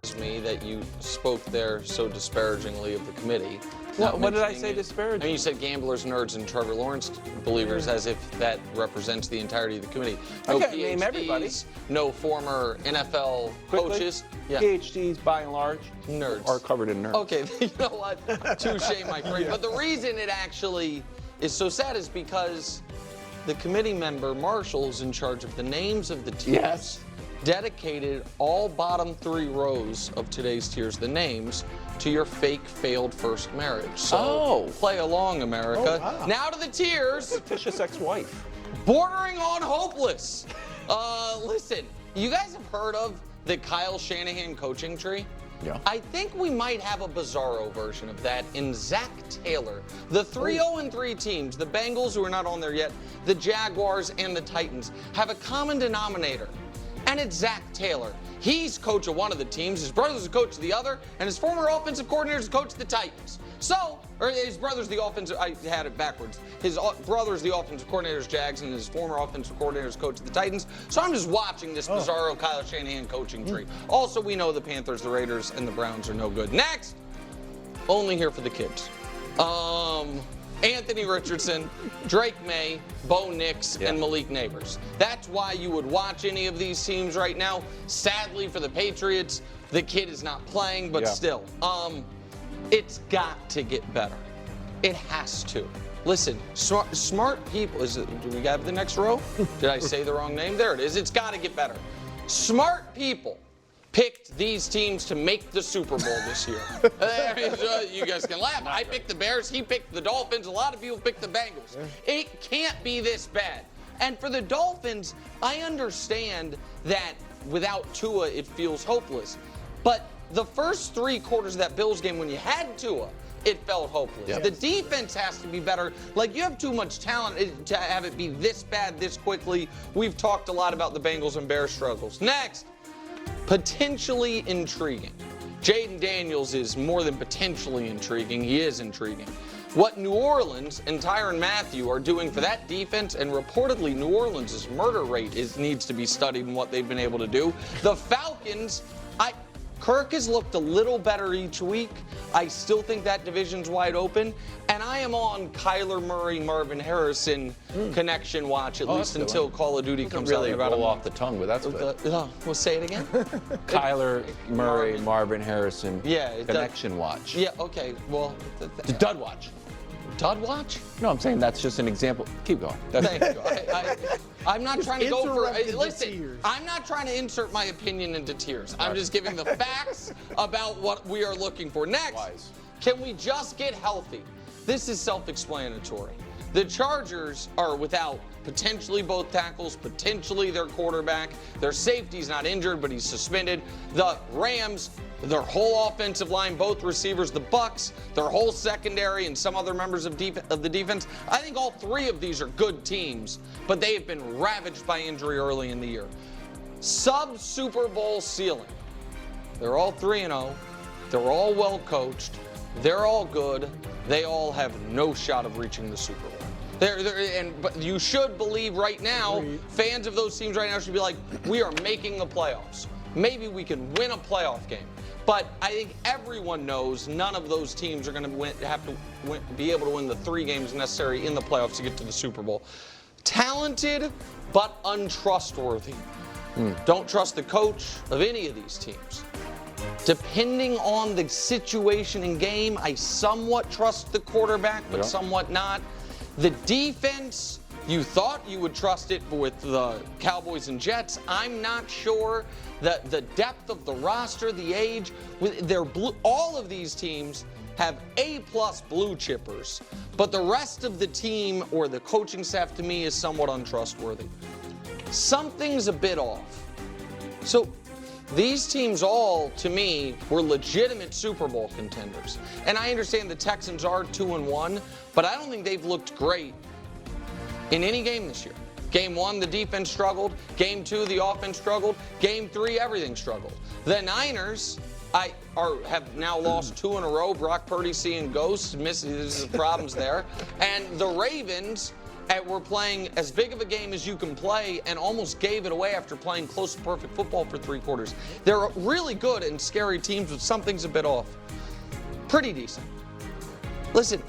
me that you spoke there so disparagingly of the committee. What did I say disparaging? I mean, you said gamblers, nerds, and Trevor Lawrence believers as if that represents the entirety of the committee. No I can't name everybody. No former NFL coaches. Yeah. PhDs, by and large, nerds are covered in nerds. Okay, you know what? Touche, my friend. But the reason it actually is so sad is because the committee member, Marshall, is in charge of the names of the teams. Yes. Dedicated all bottom 3 rows of today's tiers, the names, to your fake failed first marriage. So play along, America. Oh, wow. Now to the tiers. Fictitious ex-wife. Bordering on hopeless. Listen, you guys have heard of the Kyle Shanahan coaching tree? Yeah. I think we might have a bizarro version of that in Zach Taylor. The 3-0-3 teams, the Bengals, who are not on there yet, the Jaguars, and the Titans, have a common denominator, and it's Zach Taylor. He's coach of one of the teams, his brother's the coach of the other, and his former offensive coordinator is coach of the Titans. So, or his brother's the offensive, I had it backwards. His brother's the offensive coordinator's Jags, and his former offensive coordinator's coach of the Titans. So I'm just watching this bizarro Kyle Shanahan coaching tree. Also, we know the Panthers, the Raiders, and the Browns are no good. Next, only here for the kids. Anthony Richardson, Drake May, Bo Nix, and Malik Neighbors. That's why you would watch any of these teams right now. Sadly for the Patriots, the kid is not playing, but still. It's got to get better. It has to. Listen, smart people, do we have the next row? Did I say the wrong name? There it is. It's got to get better. Smart people picked these teams to make the Super Bowl this year. You guys can laugh. I picked the Bears. He picked the Dolphins. A lot of people picked the Bengals. It can't be this bad. And for the Dolphins, I understand that without Tua, it feels hopeless. But the first 3 quarters of that Bills game, when you had Tua, it felt hopeless. Yep. The defense has to be better. Like, you have too much talent to have it be this bad this quickly. We've talked a lot about the Bengals and Bears struggles. Next, potentially intriguing. Jaden Daniels is more than potentially intriguing. He is intriguing. What New Orleans and Tyrann Mathieu are doing for that defense, and reportedly New Orleans' murder rate needs to be studied in what they've been able to do. The Falcons, Kirk has looked a little better each week. I still think that division's wide open. And I am on Kyler Murray, Marvin Harrison connection watch, at least until Call of Duty comes out. About roll off the tongue, but that's good. We'll say it again. Kyler Murray, Marvin Harrison connection watch. Yeah, okay. Well, the Dud watch. Dud watch? No, I'm saying that's just an example. Keep going. Thank you. I'm not trying to go for. Listen, I'm not trying to insert my opinion into tears. I'm just giving the facts about what we are looking for. Next, can we just get healthy? This is self-explanatory. The Chargers are without potentially both tackles, potentially their quarterback. Their safety's not injured, but he's suspended. The Rams, their whole offensive line, both receivers. The Bucks, their whole secondary, and some other members of the defense. I think all 3 of these are good teams, but they have been ravaged by injury early in the year. Sub-Super Bowl ceiling. They're all 3-0. They're all well coached. They're all good. They all have no shot of reaching the Super Bowl. But you should believe right now, fans of those teams right now should be like, we are making the playoffs. Maybe we can win a playoff game. But I think everyone knows none of those teams are going to have to be able to win the 3 games necessary in the playoffs to get to the Super Bowl. Talented, but untrustworthy. Don't trust the coach of any of these teams. Depending on the situation in game, I somewhat trust the quarterback, but somewhat not. The defense, you thought you would trust it with the Cowboys and Jets. I'm not sure that the depth of the roster, the age, all of these teams have A-plus blue chippers, but the rest of the team or the coaching staff to me is somewhat untrustworthy. Something's a bit off. So these teams all, to me, were legitimate Super Bowl contenders. And I understand the Texans are 2-1, but I don't think they've looked great in any game this year. Game 1, the defense struggled. Game 2, the offense struggled. Game 3, everything struggled. The Niners have now lost 2 in a row. Brock Purdy seeing ghosts. There's problems there. And the Ravens and were playing as big of a game as you can play and almost gave it away after playing close to perfect football for 3 quarters. They're really good and scary teams, but something's a bit off. Pretty decent. Listen,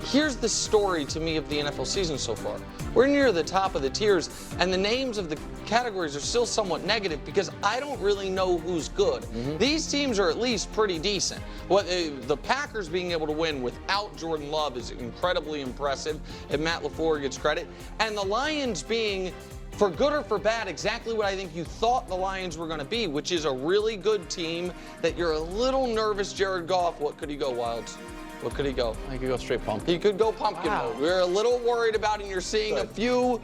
here's the story to me of the NFL season so far. We're near the top of the tiers, and the names of the categories are still somewhat negative because I don't really know who's good. These teams are at least pretty decent. The Packers being able to win without Jordan Love is incredibly impressive, and Matt LaFleur gets credit. And the Lions being, for good or for bad, exactly what I think you thought the Lions were going to be, which is a really good team that you're a little nervous. Jared Goff, what could he go, Wilds? What could he go? He could go straight pumpkin. He could go pumpkin mode. We're a little worried about it, and you're seeing a few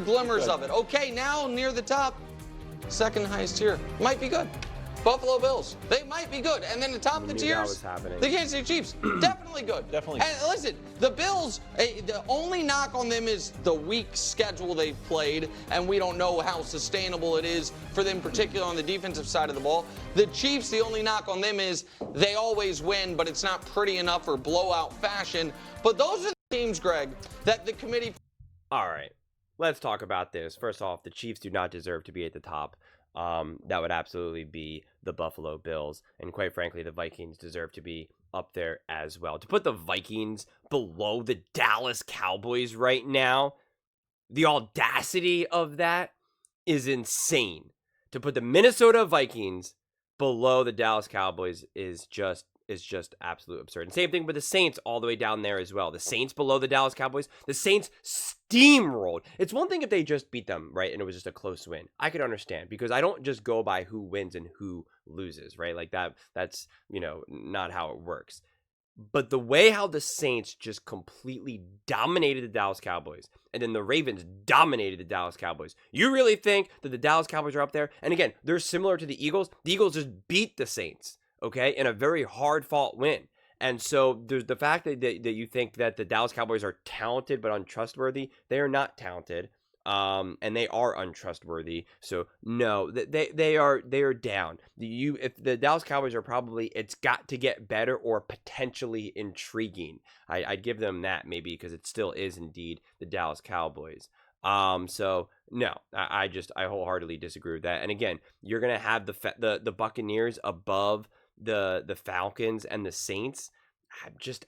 glimmers of it. Okay, now near the top, second highest tier. Might be good. Buffalo Bills, they might be good. And then the top of the tiers, the Kansas City Chiefs, definitely good. Definitely. And listen, the Bills, the only knock on them is the weak schedule they've played, and we don't know how sustainable it is for them, particularly on the defensive side of the ball. The Chiefs, the only knock on them is they always win, but it's not pretty enough or blowout fashion. But those are the teams, Greg, that the committee... All right, let's talk about this. First off, the Chiefs do not deserve to be at the top. That would absolutely be the Buffalo Bills. And quite frankly, the Vikings deserve to be up there as well. To put the Vikings below the Dallas Cowboys right now, the audacity of that is insane. To put the Minnesota Vikings below the Dallas Cowboys is just absolute absurd. And same thing with the Saints all the way down there as well. The Saints below the Dallas Cowboys. The Saints steamrolled. It's one thing if they just beat them, right, and it was just a close win. I could understand because I don't just go by who wins and who loses, right? Like that's, not how it works. But the way how the Saints just completely dominated the Dallas Cowboys and then the Ravens dominated the Dallas Cowboys. You really think that the Dallas Cowboys are up there? And again, they're similar to the Eagles. The Eagles just beat the Saints, okay, in a very hard-fought win. And so there's the fact that you think that the Dallas Cowboys are talented but untrustworthy. They are not talented, and they are untrustworthy. So no, they are down. If the Dallas Cowboys are probably, it's got to get better or potentially intriguing. I'd give them that maybe because it still is indeed the Dallas Cowboys. So no, I wholeheartly disagree with that. And again, you're gonna have the Buccaneers above the Falcons and the Saints.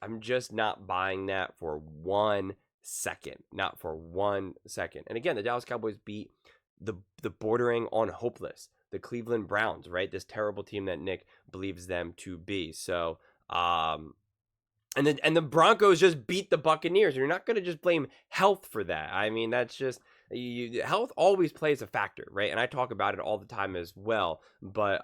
I'm just not buying that for 1 second. Not for 1 second. And again, the Dallas Cowboys beat the bordering on hopeless, the Cleveland Browns, right? This terrible team that Nick believes them to be. So, and the Broncos just beat the Buccaneers. You're not going to just blame health for that. I mean, that's just health always plays a factor, right? And I talk about it all the time as well. But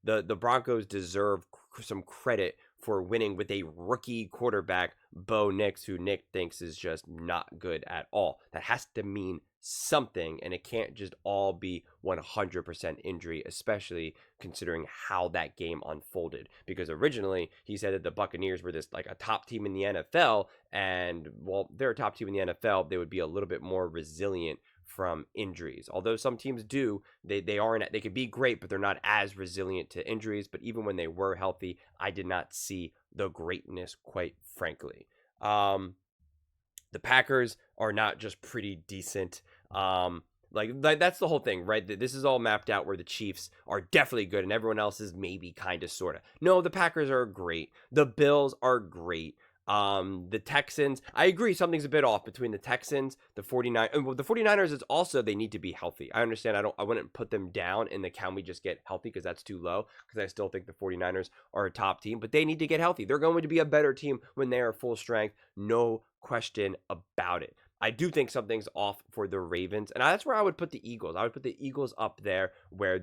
the Broncos deserve some credit for winning with a rookie quarterback, Bo Nix, who Nick thinks is just not good at all. That has to mean something, and it can't just all be 100% injury, especially considering how that game unfolded. Because originally he said that the Buccaneers were this like a top team in the NFL, and well, they're a top team in the NFL, they would be a little bit more resilient from injuries. Although some teams do, they could be great, but they're not as resilient to injuries. But even when they were healthy, I did not see the greatness, quite frankly. The Packers are not just pretty decent. Like that's the whole thing, right? This is all mapped out where the Chiefs are definitely good and everyone else is maybe kind of sort of. No, the Packers are great. The Bills are great. The Texans, I agree, something's a bit off between the Texans, the 49ers. The 49ers is also, they need to be healthy. I understand I wouldn't put them down in the can we just get healthy because that's too low, because I still think the 49ers are a top team, but they need to get healthy. They're going to be a better team when they are full strength. No question about it. I do think something's off for the Ravens, and that's where I would put the Eagles. I would put the Eagles up there where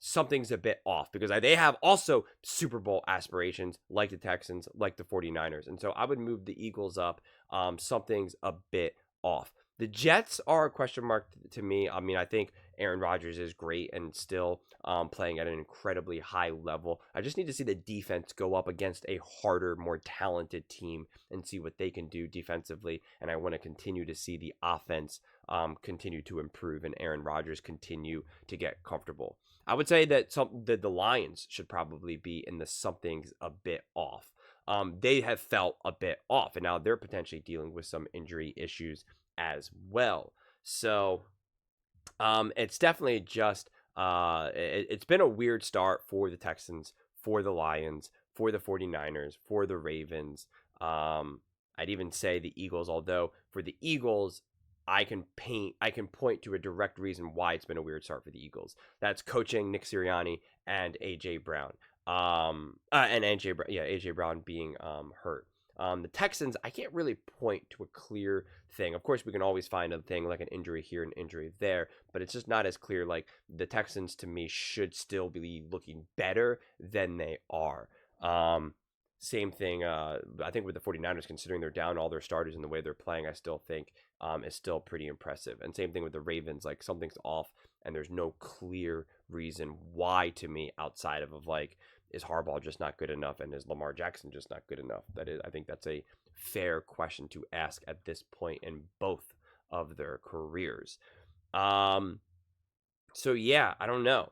something's a bit off because they have also Super Bowl aspirations like the Texans, like the 49ers. And so I would move the Eagles up. Something's a bit off. The Jets are a question mark to me. I mean, I think Aaron Rodgers is great and still playing at an incredibly high level. I just need to see the defense go up against a harder, more talented team and see what they can do defensively. And I want to continue to see the offense continue to improve and Aaron Rodgers continue to get comfortable. I would say that the Lions should probably be in the something's a bit off. they have felt a bit off, and now they're potentially dealing with some injury issues as well. So it's definitely just it's been a weird start for the Texans, for the Lions, for the 49ers, for the Ravens. I'd even say the Eagles, although for the Eagles, I can point to a direct reason why it's been a weird start for the Eagles. That's coaching, Nick Sirianni and AJ Brown. And AJ Brown being hurt. The Texans, I can't really point to a clear thing. Of course, we can always find a thing like an injury here, an injury there, but it's just not as clear. Like, the Texans, to me, should still be looking better than they are. Same thing, I think with the 49ers, considering they're down all their starters and the way they're playing, I still think is still pretty impressive. And same thing with the Ravens, like, something's off and there's no clear reason why, to me, outside of like, is Harbaugh just not good enough and is Lamar Jackson just not good enough? I think that's a fair question to ask at this point in both of their careers. So yeah, I don't know.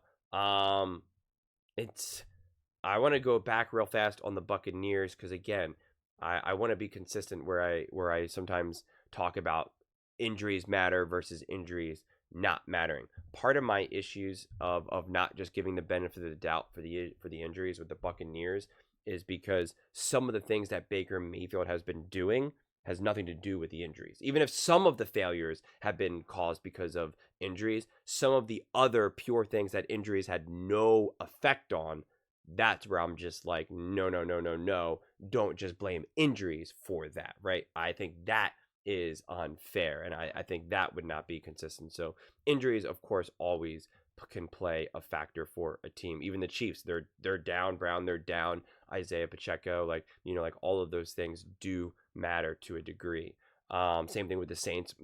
I want to go back real fast on the Buccaneers because, again, I want to be consistent where I sometimes talk about injuries matter versus injuries not mattering. Part of my issues of not just giving the benefit of the doubt for the injuries with the Buccaneers is because some of the things that Baker Mayfield has been doing has nothing to do with the injuries. Even if some of the failures have been caused because of injuries, some of the other pure things that injuries had no effect on, that's where I'm just like, no, don't just blame injuries for that, right? I think that is unfair, and I think that would not be consistent. So injuries, of course, always can play a factor for a team. Even the Chiefs, they're down Brown, they're down Isaiah Pacheco, like all of those things do matter to a degree. Same thing with the Saints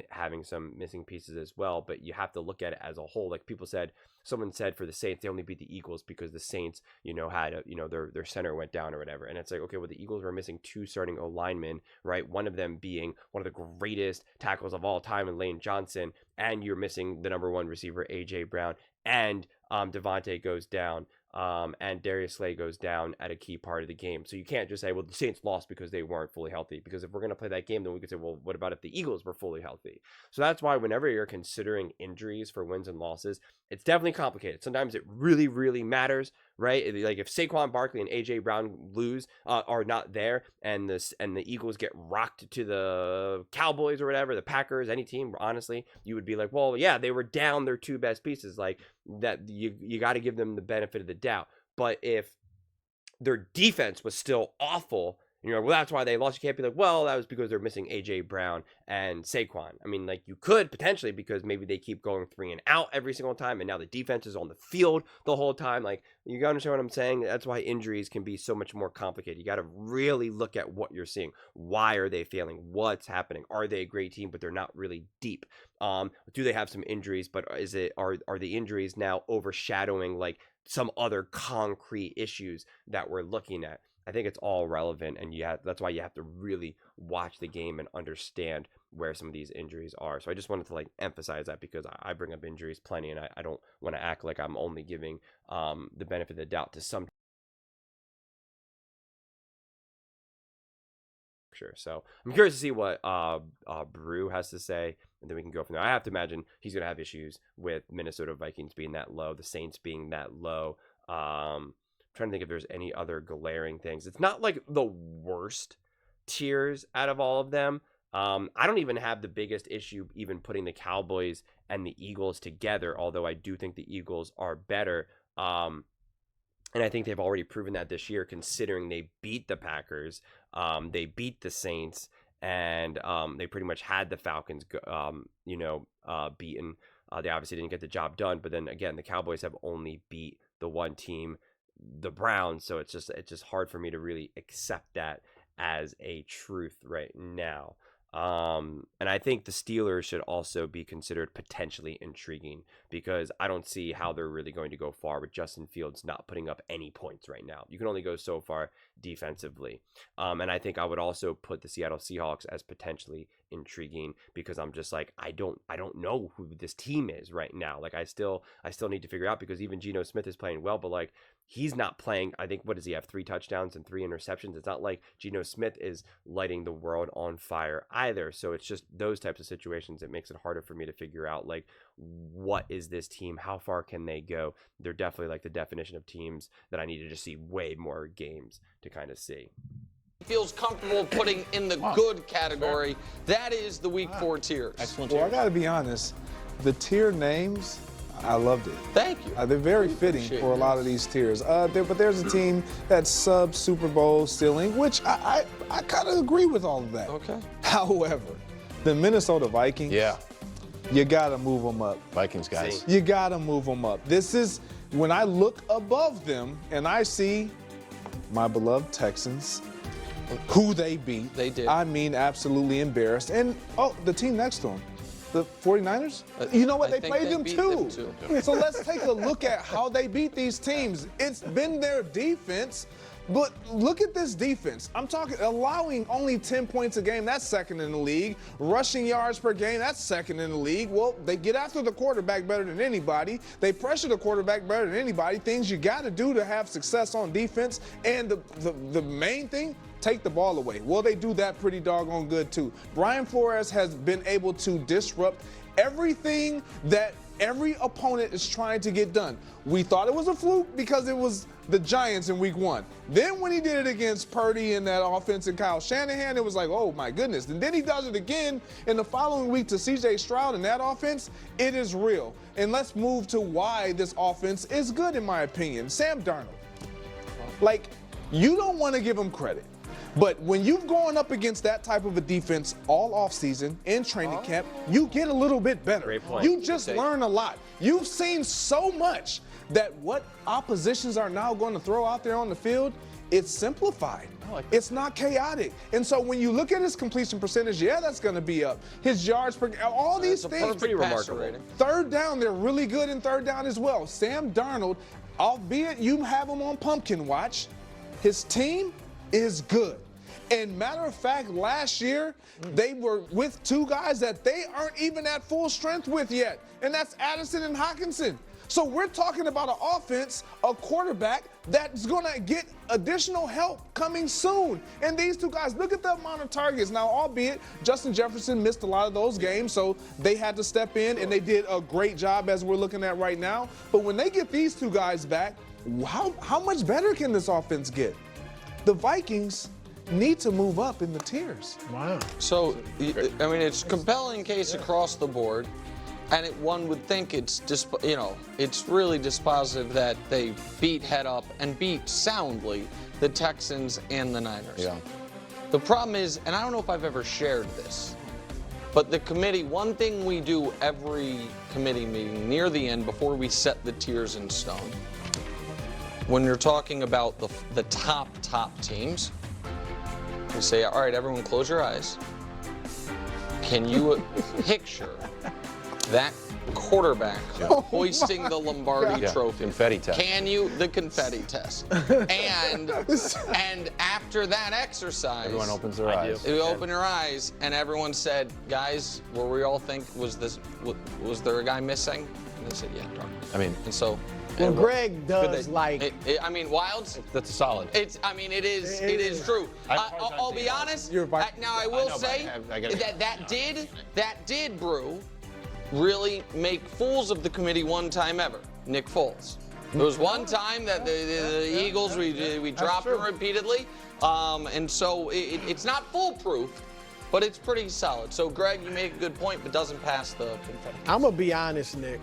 having some missing pieces as well, but you have to look at it as a whole. Like someone said for the Saints, they only beat the Eagles because the Saints, had their center went down or whatever. And it's like, okay, well, the Eagles were missing 2 starting O-linemen, right? One of them being one of the greatest tackles of all time in Lane Johnson, and you're missing the number 1 receiver, AJ Brown, and Devontae goes down. And Darius Slay goes down at a key part of the game. So you can't just say, well, the Saints lost because they weren't fully healthy. Because if we're going to play that game, then we could say, well, what about if the Eagles were fully healthy? So that's why whenever you're considering injuries for wins and losses, it's definitely complicated. Sometimes it really, really matters, right? Like if Saquon Barkley and AJ Brown are not there, and the Eagles get rocked to the Cowboys or whatever, the Packers, any team, honestly, you would be like, well, yeah, they were down their 2 best pieces. Like that, you got to give them the benefit of the doubt. But if their defense was still awful, and you're like, well, that's why they lost, you can't be like, well, that was because they're missing AJ Brown and Saquon. I mean, like, you could potentially, because maybe they keep going 3 and out every single time, and now the defense is on the field the whole time. Like, you gotta understand what I'm saying? That's why injuries can be so much more complicated. You gotta really look at what you're seeing. Why are they failing? What's happening? Are they a great team, but they're not really deep? Do they have some injuries, but are the injuries now overshadowing like some other concrete issues that we're looking at? I think it's all relevant, and that's why you have to really watch the game and understand where some of these injuries are. So I just wanted to like emphasize that, because I bring up injuries plenty, and I don't want to act like I'm only giving the benefit of the doubt to some. Sure. So I'm curious to see what Brew has to say, and then we can go from there. I have to imagine he's going to have issues with Minnesota Vikings being that low, the Saints being that low. Trying to think if there's any other glaring things. It's not like the worst tiers out of all of them. I don't even have the biggest issue even putting the Cowboys and the Eagles together, although I do think the Eagles are better. And I think they've already proven that this year, considering they beat the Packers, they beat the Saints, and they pretty much had the Falcons, beaten. They obviously didn't get the job done, but then again, the Cowboys have only beat the one team, the Browns, so it's just hard for me to really accept that as a truth right now. And I think the Steelers should also be considered potentially intriguing, because I don't see how they're really going to go far with Justin Fields not putting up any points right now. You can only go so far defensively. And I think I would also put the Seattle Seahawks as potentially intriguing because I'm just like I don't know who this team is right now. Like I still need to figure out, because even Geno Smith is playing well, but like he's not playing. I think, what does he have, 3 touchdowns and 3 interceptions? It's not like Geno Smith is lighting the world on fire either. So it's just those types of situations that makes it harder for me to figure out like what is this team, how far can they go. They're definitely like the definition of teams that I need to just see way more games to kind of see. Feels comfortable putting in the good category. That is the week 4 tiers. Excellent. Well, I got to be honest. The tier names, I loved it. Thank you. They're very fitting for a lot of these tiers. But there's a team that's sub-Super Bowl ceiling, which I kind of agree with all of that. Okay. However, the Minnesota Vikings, you got to move them up. Vikings guys. You got to move them up. This is, when I look above them and I see my beloved Texans, who they beat. They did. I mean, absolutely embarrassed. And, the team next to them, the 49ers, you know what? They played them too. So let's take a look at how they beat these teams. It's been their defense, but look at this defense. I'm talking allowing only 10 points a game. That's second in the league. Rushing yards per game, that's second in the league. Well, they get after the quarterback better than anybody. They pressure the quarterback better than anybody. Things you got to do to have success on defense. And the main thing, take the ball away. Well, they do that pretty doggone good too. Brian Flores has been able to disrupt everything that every opponent is trying to get done. We thought it was a fluke because it was the Giants in week 1. Then when he did it against Purdy and that offense and Kyle Shanahan, it was like, oh my goodness. And then he does it again in the following week to CJ Stroud and that offense. It is real. And let's move to why this offense is good, in my opinion. Sam Darnold. Like, you don't want to give him credit. But when you've gone up against that type of a defense all offseason in training camp, you get a little bit better. Great point. You just learn a lot. You've seen so much that what oppositions are now going to throw out there on the field, it's simplified. It's not chaotic. And so when you look at his completion percentage, that's going to be up. His yards per, all these things. Pretty remarkable. Third down, they're really good in third down as well. Sam Darnold, albeit you have him on pumpkin watch, his team is good. And matter of fact, last year, they were with 2 guys that they aren't even at full strength with yet, and that's Addison and Hockenson. So we're talking about an offense, a quarterback that's going to get additional help coming soon. And these 2 guys, look at the amount of targets. Now, albeit Justin Jefferson missed a lot of those games, so they had to step in, and they did a great job as we're looking at right now. But when they get these 2 guys back, how much better can this offense get? The Vikings need to move up in the tiers. Wow. So, I mean, it's a compelling case across the board, and one would think it's it's really dispositive that they beat head up and beat soundly the Texans and the Niners. Yeah. The problem is, and I don't know if I've ever shared this, but the committee, one thing we do every committee meeting near the end before we set the tiers in stone, when you're talking about the top teams, we say, all right, everyone close your eyes. Can you picture that quarterback hoisting the Lombardi trophy? Confetti test. Can you, the confetti test? And after that exercise, Everyone opens their eyes. you open your eyes, and everyone said, guys, where we all think, was there a guy missing? And they said, yeah, darn. I mean, And so, Well, Greg does like. I mean, Wilds. that's a solid. It is true. I'll be honest. Now I will say that did Brew really make fools of the committee one time ever. Nick Foles. There was one time that the Eagles we dropped him repeatedly, and so it's not foolproof, but it's pretty solid. So Greg, you make a good point, but doesn't pass the confetti. I'm gonna be honest, Nick.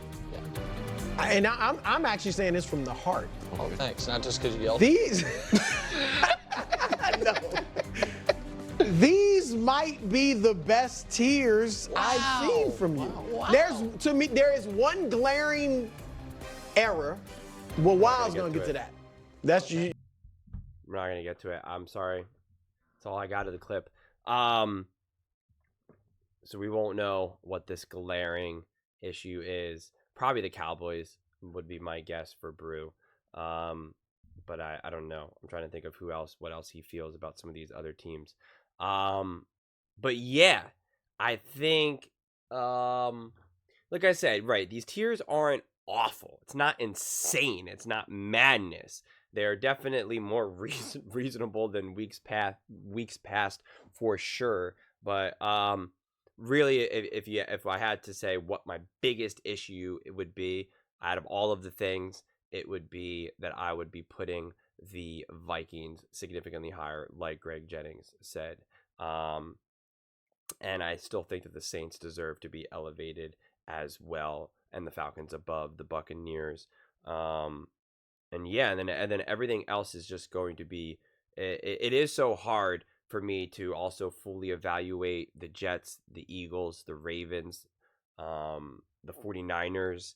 And I'm actually saying this from the heart. Oh, thanks. Not just because you yelled. These, no. These might be the best tiers I've seen from you. Wow. There is one glaring error. Well, Wild's gonna get to that. That's you. I'm not gonna get to it. I'm sorry. That's all I got of the clip. So we won't know what this glaring issue is. Probably the Cowboys would be my guess for Brew. But I don't know. I'm trying to think of what else he feels about some of these other teams. But yeah, I think, like I said, right, these tiers aren't awful. It's not insane. It's not madness. They're definitely more reasonable than weeks past for sure. But really, if I had to say what my biggest issue it would be out of all of the things, it would be that I would be putting the Vikings significantly higher, like Greg Jennings said. And I still think that the Saints deserve to be elevated as well, and the Falcons above the Buccaneers. And yeah, and then everything else is just going to be. It is so hard for me to also fully evaluate the Jets, the Eagles, the Ravens, the 49ers,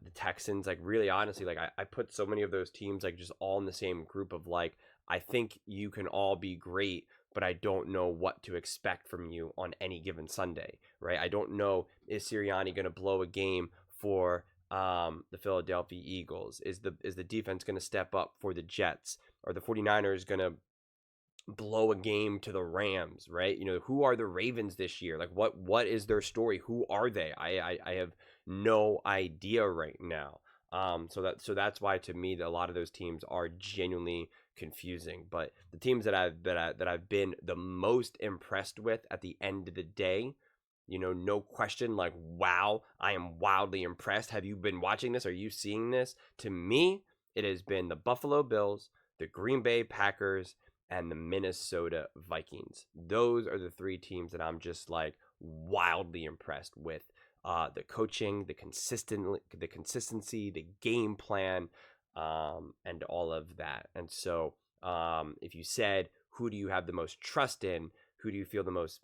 the Texans. Like, really, honestly, like I put so many of those teams like just all in the same group of like, I think you can all be great, but I don't know what to expect from you on any given Sunday, right? I don't know, is Sirianni going to blow a game for the Philadelphia Eagles? Is the defense going to step up for the Jets? Are the 49ers going to blow a game to the Rams, right? You know, who are the Ravens this year? Like, what is their story? Who are they? I have no idea right now. So that's why, to me, a lot of those teams are genuinely confusing. But the teams that I've been the most impressed with at the end of the day, you know, no question, like, wow, I am wildly impressed. Have you been watching this? Are you seeing this? To me, it has been the Buffalo Bills, the Green Bay Packers, and the Minnesota Vikings. Those are the three teams that I'm just like wildly impressed with. The coaching, the consistency, the game plan, and all of that. And so, if you said, who do you have the most trust in? Who do you feel the most,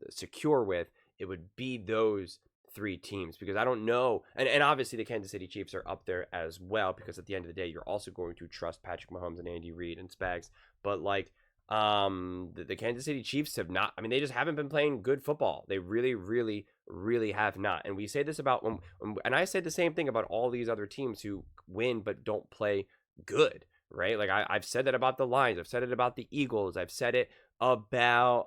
secure with? It would be those three teams, because I don't know, and obviously the Kansas City Chiefs are up there as well, because at the end of the day, you're also going to trust Patrick Mahomes and Andy Reid and Spags. But like, the Kansas City Chiefs have not, I mean, they just haven't been playing good football. They really, really, really have not. And we say this about and I say the same thing about all these other teams who win but don't play good, right? Like, I've said that about the Lions. I've said it about the Eagles. I've said it about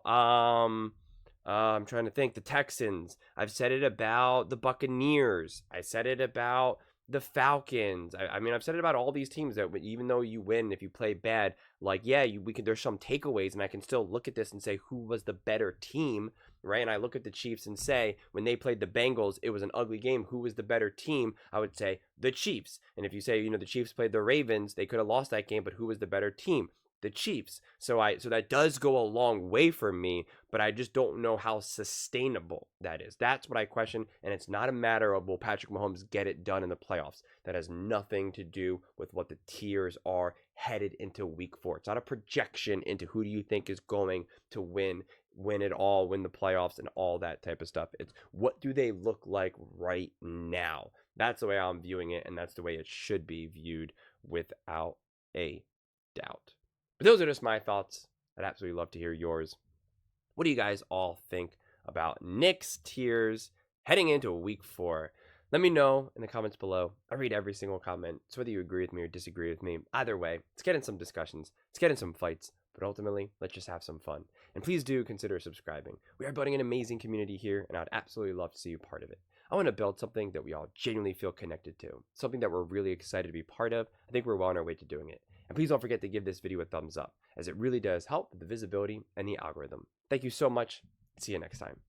I'm trying to think, the Texans. I've said it about the Buccaneers. I said it about the Falcons. I mean, I've said it about all these teams that even though you win, if you play bad, like, yeah, we can. There's some takeaways, and I can still look at this and say who was the better team, right? And I look at the Chiefs and say, when they played the Bengals, it was an ugly game. Who was the better team? I would say the Chiefs. And if you say, the Chiefs played the Ravens, they could have lost that game, but who was the better team? The Chiefs. So that does go a long way for me, but I just don't know how sustainable that is. That's what I question, and it's not a matter of, will Patrick Mahomes get it done in the playoffs? That has nothing to do with what the tiers are headed into week 4. It's not a projection into who do you think is going to win it all, win the playoffs, and all that type of stuff. It's what do they look like right now? That's the way I'm viewing it, and that's the way it should be viewed, without a doubt. But those are just my thoughts. I'd absolutely love to hear yours. What do you guys all think about Nick's tiers heading into week 4? Let me know in the comments below. I read every single comment. So whether you agree with me or disagree with me, either way, let's get in some discussions. Let's get in some fights. But ultimately, let's just have some fun. And please do consider subscribing. We are building an amazing community here, and I'd absolutely love to see you part of it. I want to build something that we all genuinely feel connected to. Something that we're really excited to be part of. I think we're well on our way to doing it. And please don't forget to give this video a thumbs up, as it really does help with the visibility and the algorithm. Thank you so much. See you next time.